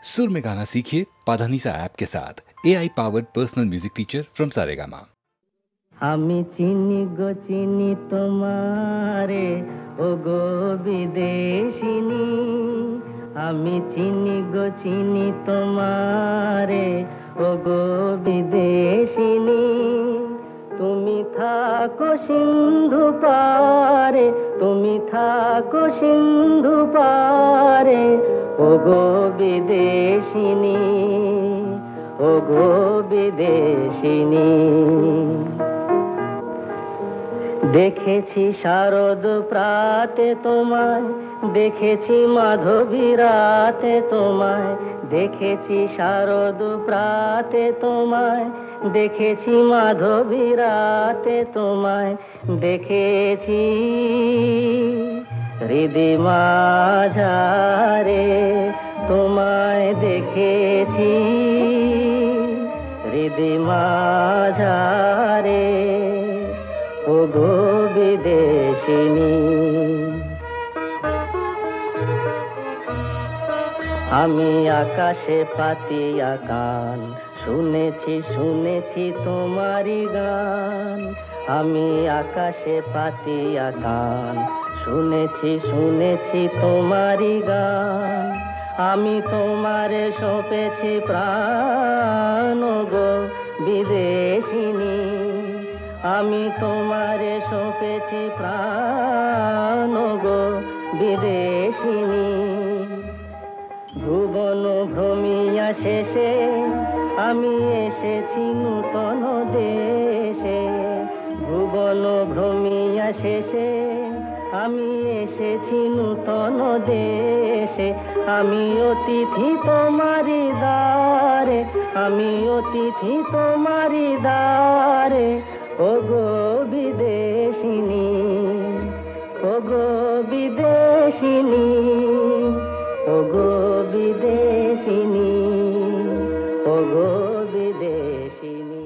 सुर में गाना सीखिए पाधानीसा ऐप के साथ AI powered personal music teacher from Saregama. আমি চিনি গো চিনি তোমারে ও গো বিদেশিনী, আমি চিনি গো চিনি তোমারে ও গো বিদেশিনী। তুমি থাকো সিন্ধু পারে, তুমি থাকো সিন্ধু পারে ও গো বিদেশিনী, ও গো বিদেশিনী। দেখেছি শারদ প্রাতে তোমায়, দেখেছি মাধবী রাতে তোমায়, দেখেছি শারদ প্রাতে তোমায়, দেখেছি মাধবী রাতে তোমায়, দেখেছি হৃদি মাঝারে তোমায়, দেখেছি হৃদি মাঝারে ও গো বিদেশিনী। আমি আকাশে পাতিয়া কান, শুনেছি শুনেছি তোমারি গান। আমি আকাশে পাতিয়া কান, শুনেছি শুনেছি তোমারি গান। আমি তোমারে সঁপেছি প্রাণ গো বিদেশিনী, আমি তোমারে সঁপেছি প্রাণ গো বিদেশিনী। ভুবন ভ্রমিয়া শেষে আমি এসেছি নূতন দেশে, ভুবন ভ্রমিয়া শেষে আমি এসেছি নূতন দেশে। আমি অতিথি তোমারি দ্বারে, আমি অতিথি তোমারি দ্বারে ও গো বিদেশিনী, ও গো বিদেশিনী, ও গো বিদেশিনী, ও গো বিদেশিনী।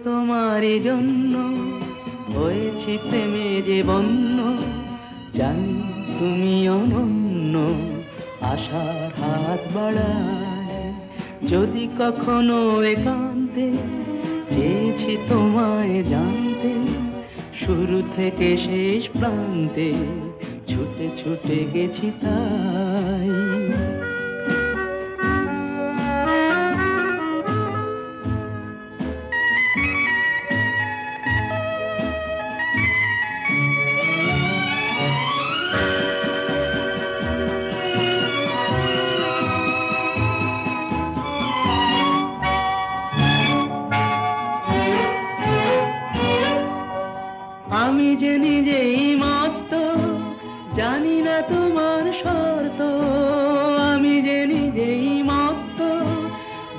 তোমারই জন্য হয়েছি প্রেমে যে বন্য, জানি তুমি অনন্য, আশার হাত বাড়ায়। যদি কখনো একান্তে চেয়েছি তোমায় জানতে, শুরু থেকে শেষ প্রান্তে ছুটে ছুটে গেছি তাই। আমি যে নিজেই মত্ত, জানি না তোমার শর্ত। আমি যে নিজেই মত্ত,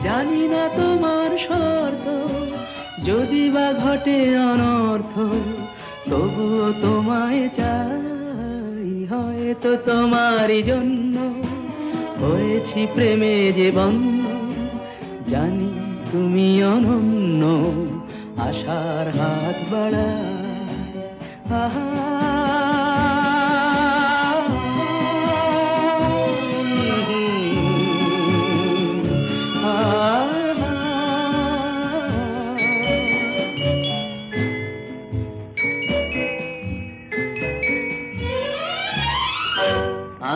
জানি না তোমার শর্ত। যদি বা ঘটে অনর্থ, তবুও তোমায় চাই। হয়তো তোমারই জন্য হয়েছি প্রেমে যে বন্য, জানি তুমি অনন্য, আশার হাত বাড়ায়।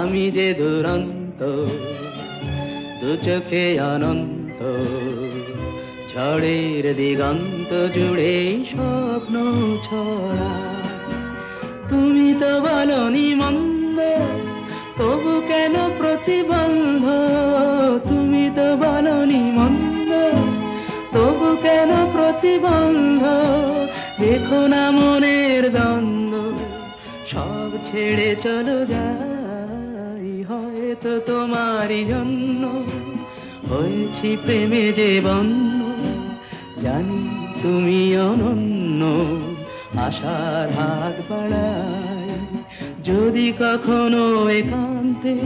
আমি যে দুরন্ত, দু চোখে অনন্ত, ঝড়ের দিগন্ত জুড়ে স্বপ্ন ছড়া। তুমি তো বলনি মন্দ, তবু কেন প্রতিবন্ধ? তুমি তো বলনি মন্দ, তবু কেন প্রতিবন্ধ? দেখো না মনের দ্বন্দ্ব, সব ছেড়ে চলো যাই। হয়তো তোমারই জন্য হয়েছি প্রেমে যে বন্য, জানি তুমি অনন্য, আশার হাত বাড়াই যদি কখনো একান্তে,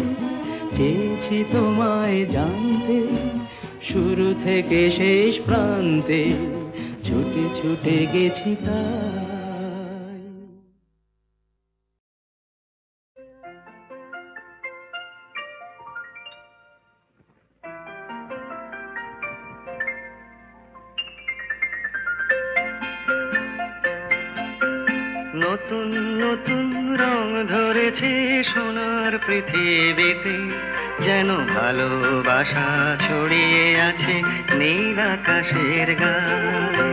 চেয়েছি তোমায় জানতে শুরু থেকে শেষ প্রান্তে, ছুটে ছুটে গেছি তাই। নতুন নতুন রং ধরেছে সোনার পৃথিবীতে, যেন ভালোবাসা ছড়িয়ে আছে নীল আকাশের গায়ে।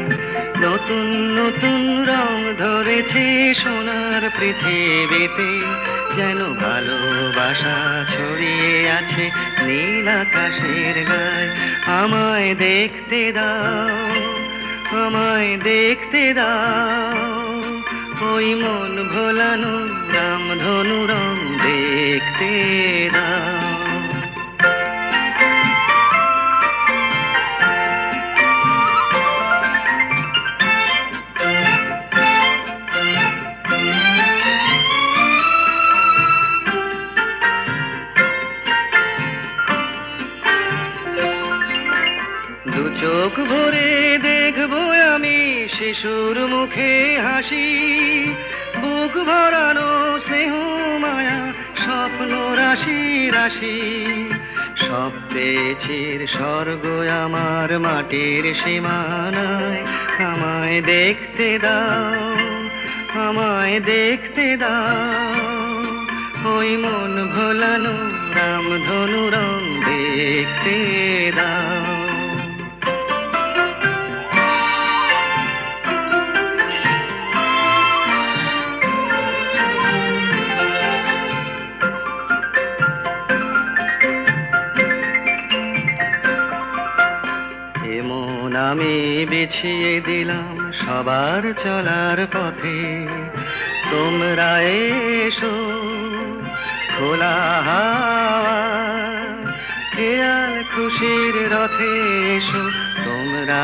নতুন নতুন রং ধরেছে সোনার পৃথিবীতে, যেন ভালোবাসা ছড়িয়ে আছে নীল আকাশের গায়ে। আমায় দেখতে দাও, আমায় দেখতে দাও, ওই মন ভোলানো রামধনু রং দেখতে দাও। দু চোখ ভরে দেখবো আমি শিশুর মুখে হাসি, বুক ভরানো স্নেহ মায়া স্বপ্ন রাশি রাশি। সব পেয়েছির স্বর্গ আমার মাটির সীমানায়। আমায় দেখতে দাও, আমায় দেখতে দাও, ওই মন ভোলানো রামধনু রং দেখতে দাও। আমি বিছিয়ে দিলাম সবার চলার পথে, তোমরা এসো খোলা হাওয়া খেয়াল খুশির রথে এসো, তোমরা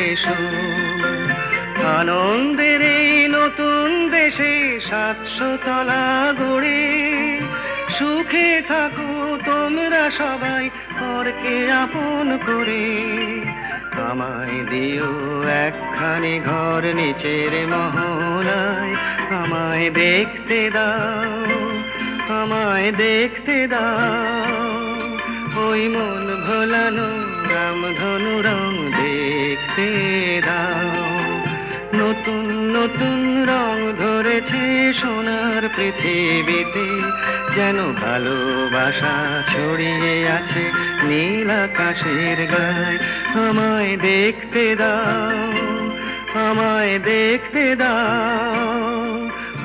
এসো। আনন্দের এই নতুন দেশে 700 তলা গড়ে, সুখে থাকো তোমরা সবাই পরকে আপন করে। আমায় দিও একখানি ঘর নিচের মহলায়। আমায় দেখতে দাও, আমায় দেখতে দাও, ওই মন ভোলানো রামধনু রং দেখতে দাও। নতুন নতুন রং ধরেছে সোনার পৃথিবীতে, যেন ভালোবাসা ছড়িয়ে আছে নীল আকাশের গায়ে। আমায় দেখতে দাও, আমায় দেখতে দাও,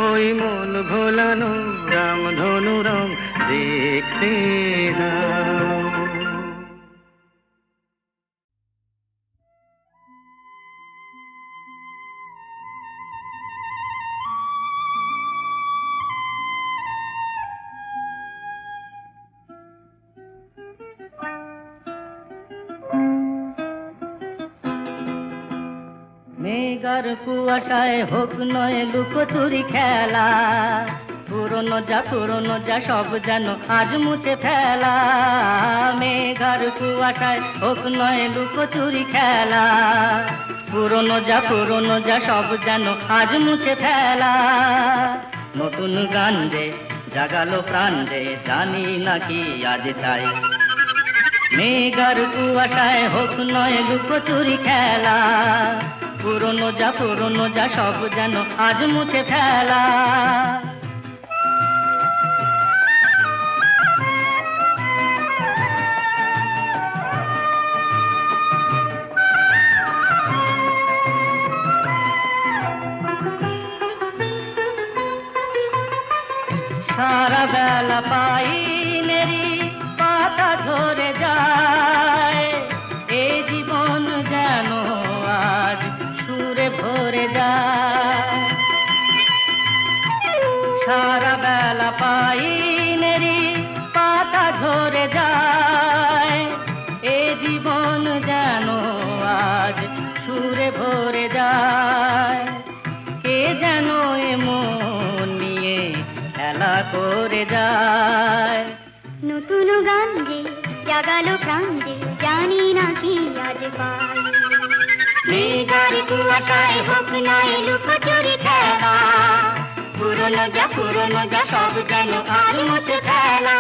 ওই মন ভোলানো রামধনু রং দেখতে দাও। মেঘার কুয়াশায় হোক নয় লুকোচুরি খেলা, পুরনো যা সব যেন আজ মুছে ফেলা। মেঘার কুয়াশায় হোক নয় লুকোচুরি খেলা, পুরনো যা সব যেন আজ মুছে ফেলা। নতুন গান যে জাগালো প্রাণ যে, জানি নাকি আজ চাই। মেঘার কুয়াশায় হোক নয় লুকোচুরি খেলা, পুরনো যা সব যেন আজ মুছে ফেলা। সারা বেলা পাইনেরি পাতা ঝরে যায়, এই জীবন যেন আজ সুরে ভরে যায়। সারা বেলা পাইনেরি পাতা ঝরে যায়, এই ঝরে যায়। নতুন গান যে জাগালো প্রাণ যে জানি না কি আজ পাই। মেঘার কুয়াশায় হোক না লুকোচুরি খেলা, পুরনো যা সব যেন আর মুছে ফেলা।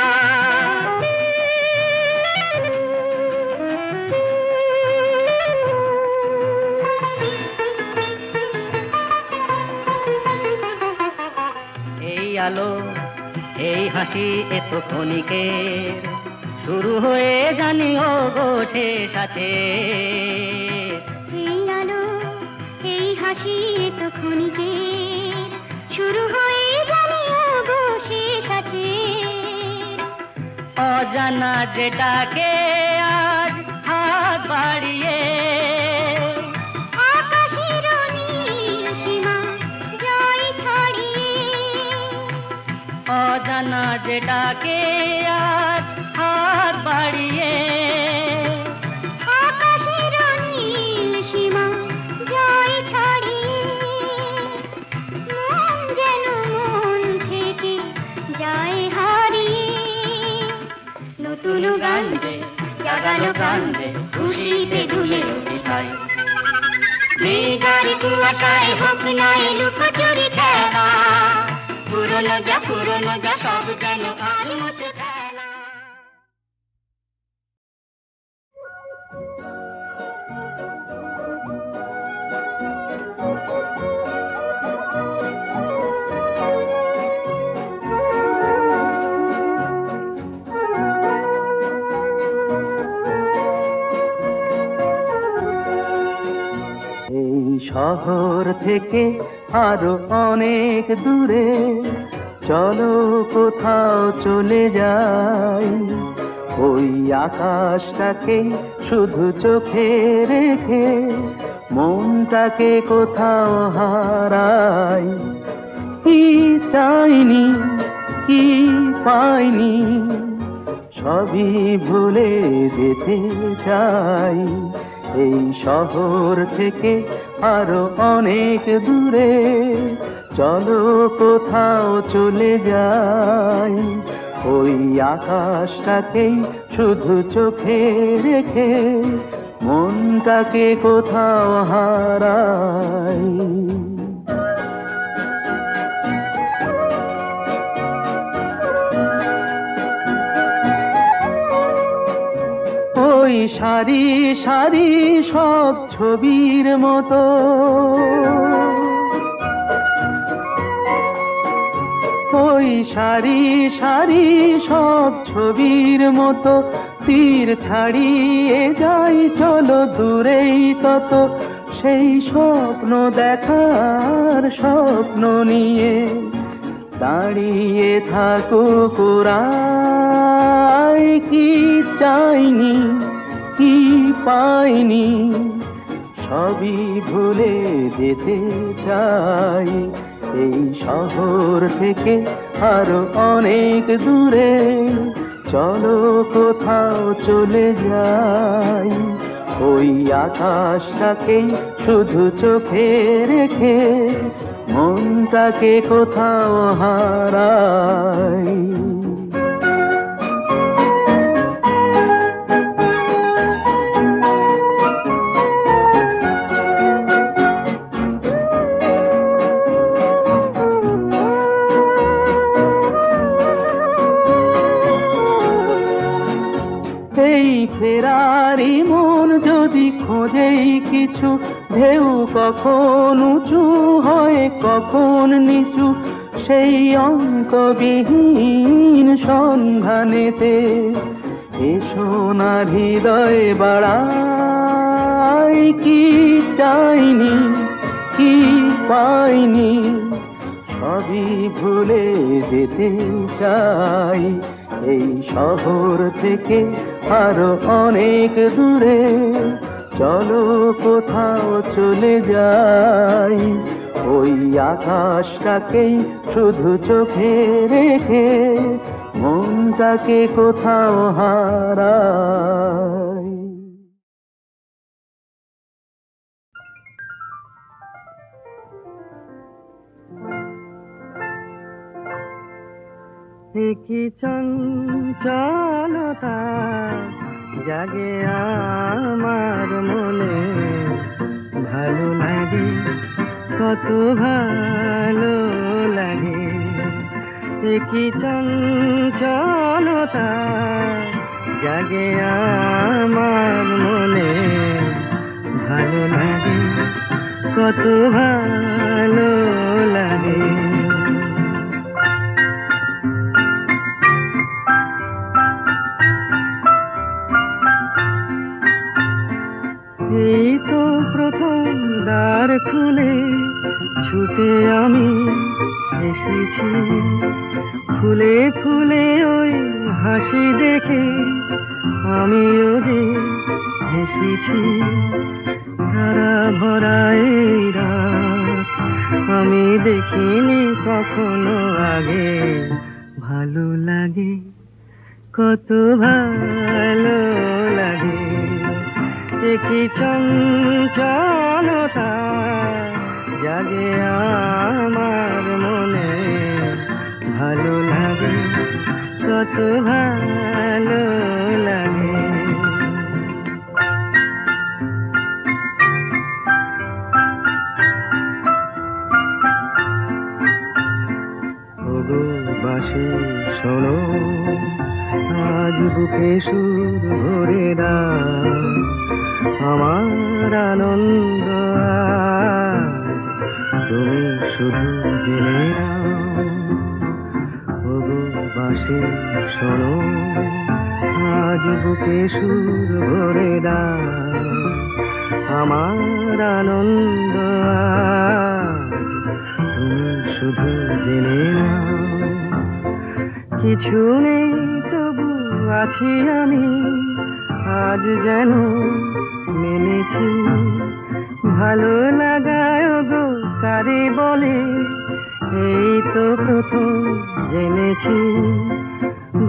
এই আলো এই হাসি এত ক্ষণিকের, শুরু হয়ে জানি ও গো শেষ আছে। এই আলো এই হাসি তো ক্ষণিকের, শুরু হয়ে জানি ও গো শেষ আছে। অজানা যেটাকে আজ হাত বাড়িয়ে, আকাশের নীল সীমা জয় ছড়িয়ে। অজানা যেটাকে আজ হাত বাড়িয়ে, আকাশের নীল সীমা জয় ছড়িয়ে। মন যেন মন থেকে যায় হারিয়ে। নতুন গান যে জাগালো প্রাণ যে খুশিতে দুলে উঠিতাই। মেঘার কুয়াশায় হোক না লুকোচুরি খেলা, পুরনো যা সব যেন আর মুছে ফেলা। এই শহর থেকে আরো অনেক দূরে চলো কোথাও চলে যাই। ওই আকাশটাকে শুধু চোখে রেখে মনটাকে কোথাও হারাই। কি চাইনি কি পাইনি সবই ভুলে যেতে চাই। এই শহর থেকে আরো অনেক দূরে চলো কোথাও চলে যাই। ওই আকাশটাকেই শুধু চোখে রেখে মনটাকে কোথাও হারাই। ওই সারি সারি সব ছবির মতো ওই সারি সারি সব ছবির মতো তীর ছাড়িয়ে যাই চলো দূরেই তত। সেই স্বপ্ন দেখার স্বপ্ন নিয়ে দাঁড়িয়ে থাকুক ওরাই। কি চাইনি কি পাইনি সবই ভুলে যেতে চাই। এই শহর থেকে আরো অনেক দূরে চলো কোথাও চলে যাই। ওই আকাশটাকেই শুধু চোখে রেখে মনটাকে কোথাও হারাই। এই ফেরারি মন যদি খোঁজেই কিছু, ঢেউ কখন উঁচু হয় কখন নিচু, সেই অঙ্কবিহীন সন্ধানেতে এসো না হৃদয় বাড়াই। কি চাইনি কি পাইনি সবই ভুলে যেতে চাই। এই শহর থেকে আরো অনেক দূরে চলো কোথাও চলে যাই। ওই আকাশটাকেই শুধু চোখে রেখে মনটাকে কোথাও হারাই। কি চঞ্চলতা জাগে আমার মনে, ভালো লাগে কত ভালো লাগে। কি চঞ্চলতা জাগে আমার মনে, ভালো লাগে কত ভালো লাগে। এই তো প্রথম দ্বার খুলে ছুটে আমি এসেছি, ফুলে ফুলে ওই হাসি দেখে আমিও যে এসেছি। ধারা ভরা এই রাত আমি দেখিনি কখনো আগে, ভালো লাগে কত ভালো লাগে। কি চঞ্চলতা জাগে আমার মনে, ভালো লাগে কত ভালো লাগে। ওগো বাঁশি শোনো, আজ বুকে সুর ভরে দাও, আমার আনন্দ আজ তুমি শুধু জেনে নাও। ওগো বাঁশি শোনো, আজ বুকে সুর ভরে দাও, আমার আনন্দ আজ তুমি শুধু জেনে নাও। কিছু নেই তবু আছি আমি, আজ যেন মেনেছি, ভালো লাগায় গো কারে বলে, এই তো প্রথম জেনেছি।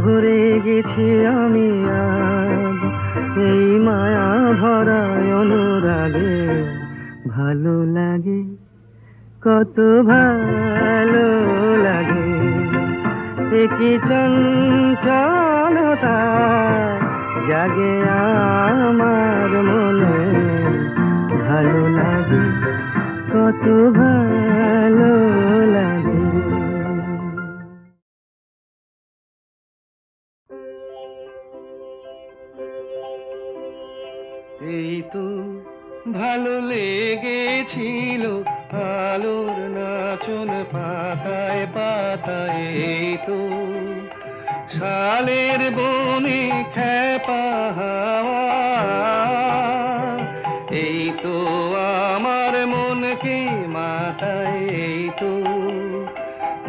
ভরে গেছি আমি আজ এই মায়া ভরা অনুরাগে, ভালো লাগে কত ভালো লাগে। কি চঞ্চলতা জাগে আমার মনে, ভালো লাগে কত ভালো লাগে। এই তো ভালো লেগেছিল আলোর নাচন পাতায় পাতায়, এই তো শালের বনে খেপা হাওয়া, এই তো আমার মনকে মাতায়, এই তো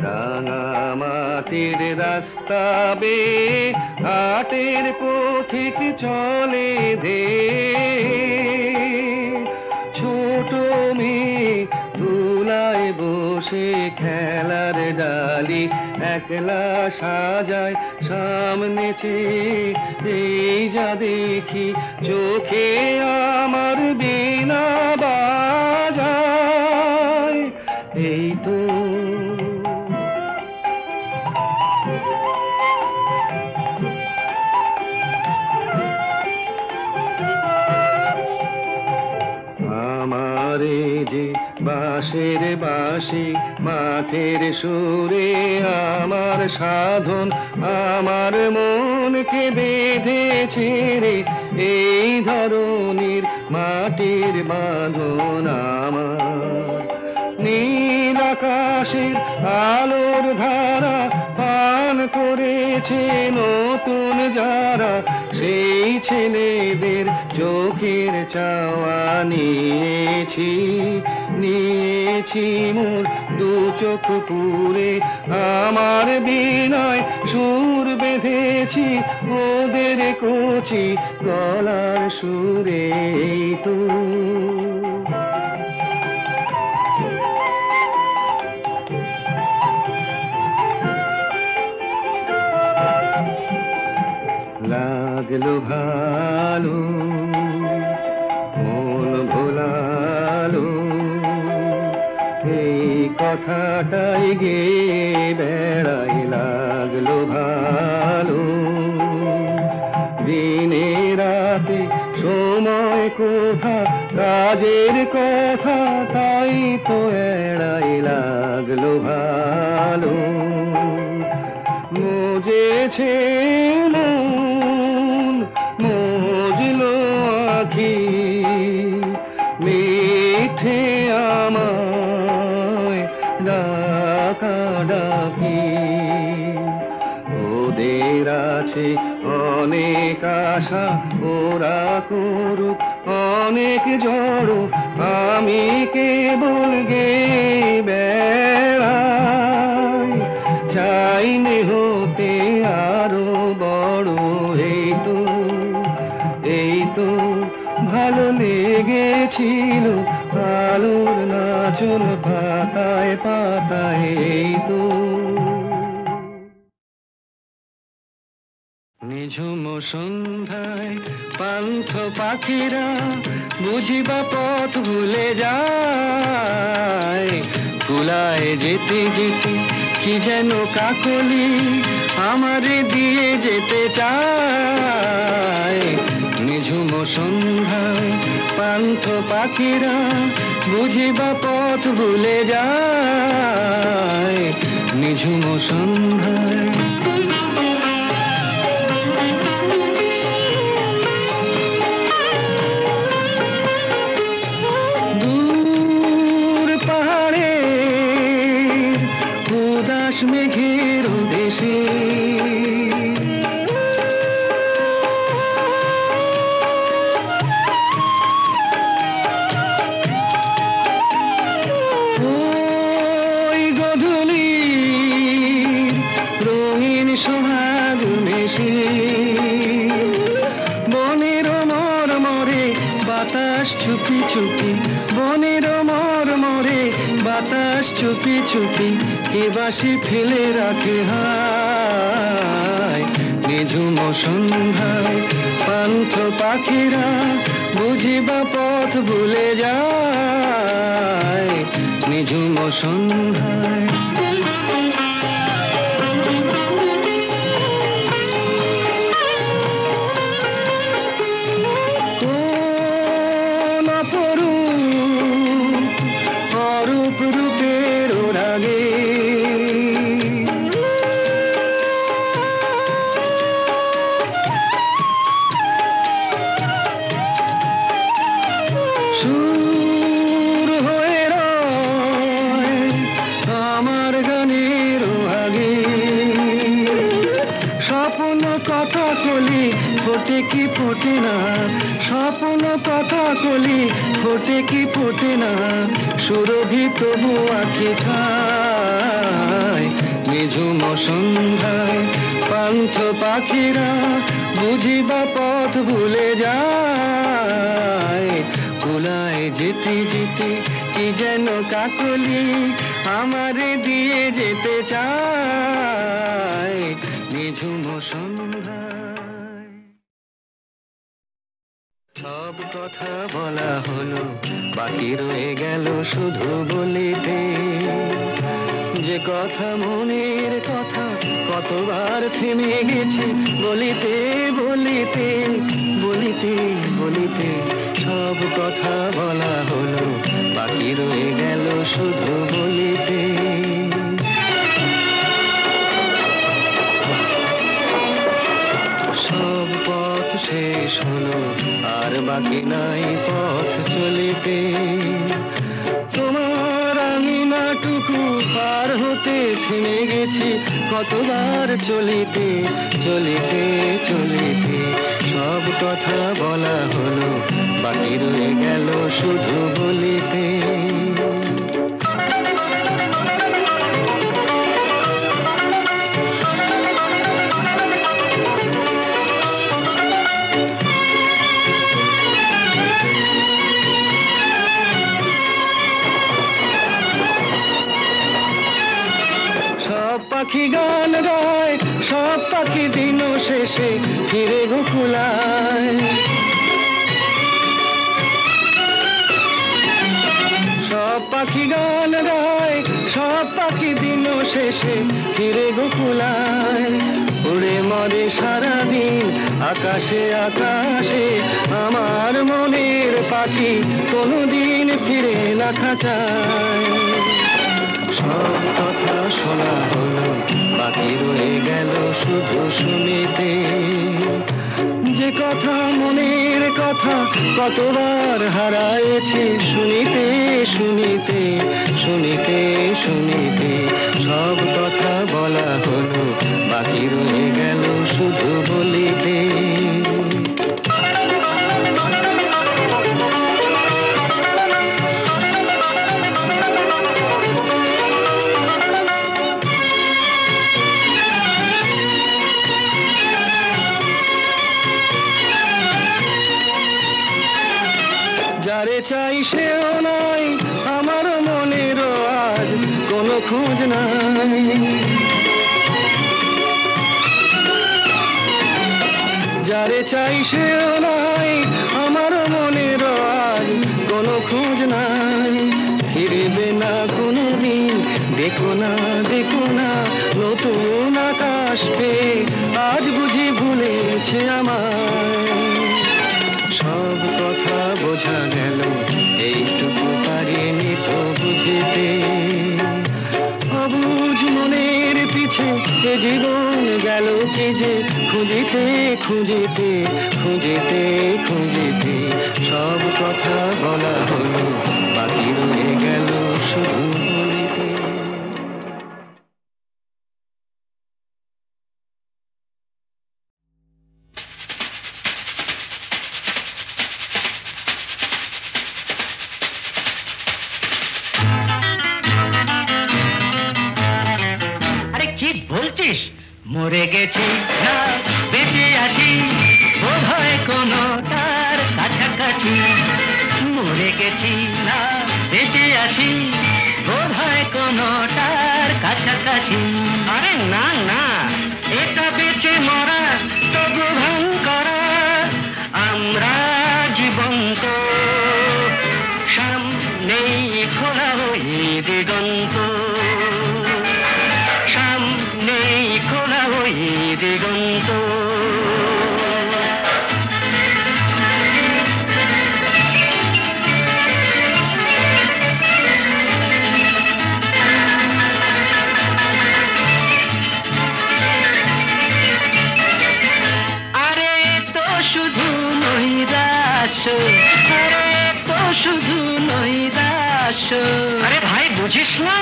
রাঙা মাটির রাস্তা বেয়ে হাটের পথিক চলে দে, ছোট মেয়ে তুলায় বসে খেলার ডালি একলা সাজায় সামনে চেয়ে, এই যা দেখি চোখে আমার বীণা বাজায়, এই তো আমারে যে বাঁশের বাঁশি মাঠের সুরে আমার সাধন, আমার মনকে বেঁধেছে রে এই ধরনের মাটির বাঁধন। আমার নীল আকাশের আলোর ধারা পান করেছে নতুন যারা, সেই ছেলেদের চোখের চাওয়া নিয়েছি, নিয়েছি মোর দু চোখ পুরে, আমার বিনয় সুর বেঁধেছি ওদের কচি গলার সুরে, তো লাগলো ভালো মন ভোলালো, এই কথাটাই গে বেড়াইলাম। লাগলো ভালো। দিনে রাতে সময় কোথা, কাজের কথা, তাই তো এড়াই লাগলো ভালো। মজেছে মন, মজলো আখি, মিঠে আমায় ডাকা ডাকি। ওদের আছে অনেক আশা, ওরা করুক অনেক জড়ো, আমি কেবল গে বেড়াই। চাইনে হতে আরো বড়, এই তো ভালো লেগেছিল আলোর নাচন পাতায় পাতায়। এই তো নিঝুম সন্ধ্যায় পান্থ পাখিরা বুঝিবা পথ ভুলে যায়। কুলায় যেতে যেতে কি যেন কাকলি আমারে দিয়ে যেতে চায়। নিঝুম সন্ধ্যায় পান্থ পাখিরা বুঝিবা পথ ভুলে যায়। নিঝুম সন্ধ্যায় মেঘের দেশে ওই গধূলি রঙিন সোহাগ মেশে, বনের মরমরে বাতাস চুপি চুপি, বনের মরমরে বাতাস চুপি চুপি, কে বাসি ফেলে রাখে হায়। নিঝুম সন্ধ্যায় পান্থ পাখিরা বুঝিবা পথ ভুলে যায়। নিঝুম সন্ধ্যায় কোন অরূপ রূপের রাগে সুর হয়ে রয় আমার গানের আগে। স্বপ্ন কথা কলি ফোটে কি ফোটে না, স্বপ্ন কথা কলি ফোটে কি ফোটে না, সুরভি তবু আঁখি খায়। নিঝুম সন্ধ্যায় পান্থ পাখিরা বুঝিবা পথ ভুলে যায়। কুলায় যেতে যেতে কি যেন কাকলি আমারে দিয়ে যেতে চায়। নিঝুম সন্ধ্যায় সব কথা বলা হলো, বাকি রয়ে গেল শুধু বলিতে। যে কথা মনের কথা কতবার থেমে গেছে বলিতে বলিতে বলিতে বলিতে। সব কথা বলা হলো, বাকি রয়ে গেল শুধু বলিতে। সব পথ শেষ হলো, আর বাকি নাই পথ চলিতে। তোমার আঙিনাটুকু পার হতে থেমে গেছি কতবার চলিতে চলিতে চলিতে। সব কথা বলা হলো, বাকি রয়ে গেল শুধু বলিতে। সব পাখি গান গায়, সব পাখি দিন শেষে ফিরে গোকুলায়। সব পাখি গান গায়, সব পাখি দিন শেষে ফিরে গোকুলায়, উড়ে মরে সারাদিন আকাশে আকাশে। আমার মনের পাখি কোনোদিন ফিরে না খাঁচায়। সব কথা শোনা হলো, বাকি রয়ে গেল শুধু শুনিতে। যে কথা মনের কথা কতবার হারায়েছি শুনিতে শুনিতে শুনিতে শুনিতে। সব কথা বলা হলো, বাকি রয়ে গেল শুধু বলিতে। যারে চাই সেও নাই, আমার মনেরও আজ কোনো খোঁজ নাই। যারে চাই সেও নাই, আমার মনেরও আজ কোনো খোঁজ নাই। ফিরবে না কোনো দিন, দেখো না দেখো না নতুন আকাশ পেয়ে আজ বুঝি ভুলেছে আমায়। সব কথা বোঝা গেল, এইটুকু পারিনি তো বুঝিতে। অবুঝ মনের পিছে এ জীবন গেল কি যে খুঁজিতে খুঁজিতে খুঁজিতে খুঁজিতে। সব কথা বলা হলো, বাকি রয়ে গেল শুধু বলিতে। মরে গেছি না বেঁচে আছি, বোধহয় কোনো তার কাছাকাছি। মরে গেছি না বেঁচে আছি, বোধহয় কোনো তার কাছাকাছি। আরে না না, এটা বেঁচে মরা তবু ভান করা। আমরা জীবন্ত, সামনেই খোলা হই দিগন্ত, সামনেই খোলা হই দিগন্ত। আরে তো শুধু নৈরাশ, আরে তো শুধু নৈরাশ। আরে ভাই বুঝিস না,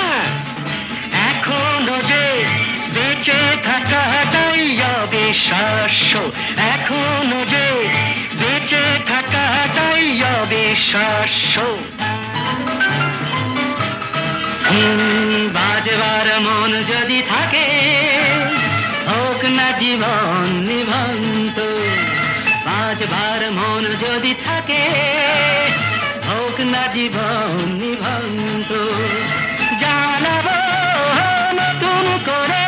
এখনো যে বেঁচে থাকাটাই অবিশ্বাস্য, এখনো যে বেঁচে থাকাটাই অবিশ্বাস্য। বাজবার মন যদি থাকে, হোক না জীবন নিভন্ত। বাজবার মন যদি থাকে, হোক না জীবন নিভন্ত। জানাবো নতুন করে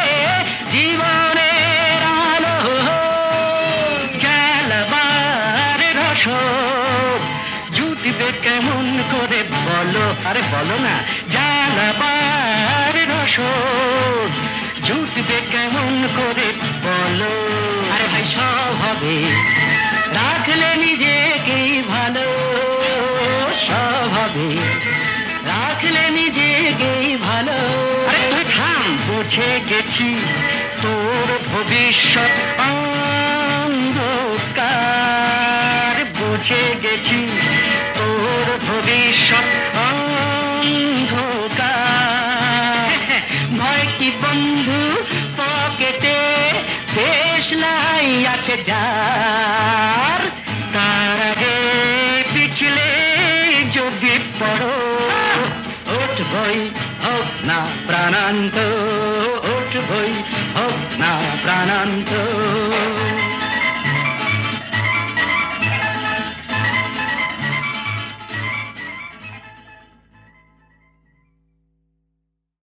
জীবনের আলো, জ্বালাবার রসদ জুটবে কেমন করে বলো। আরে বলো না, জ্বালাবার রসদ জুটবে কেমন করে বলো। আরে ভাই সব হবে, রাখলে নিজেকেই ভালো। সব হবে, রাখলে নিজেকেই ভালো। আরে তুই থাম, বুঝে গেছি তোর ভবিষ্যৎ অন্ধকার। বুঝে গেছি তোর ভবিষ্যৎ অন্ধকার। ভয় কি বন্ধু পকেটে, দেশলাই আছে যার। তার আগে পিছলে যদি পড়ো, উঠবই হোক না প্রাণান্ত, উঠবই হোক না প্রাণান্ত।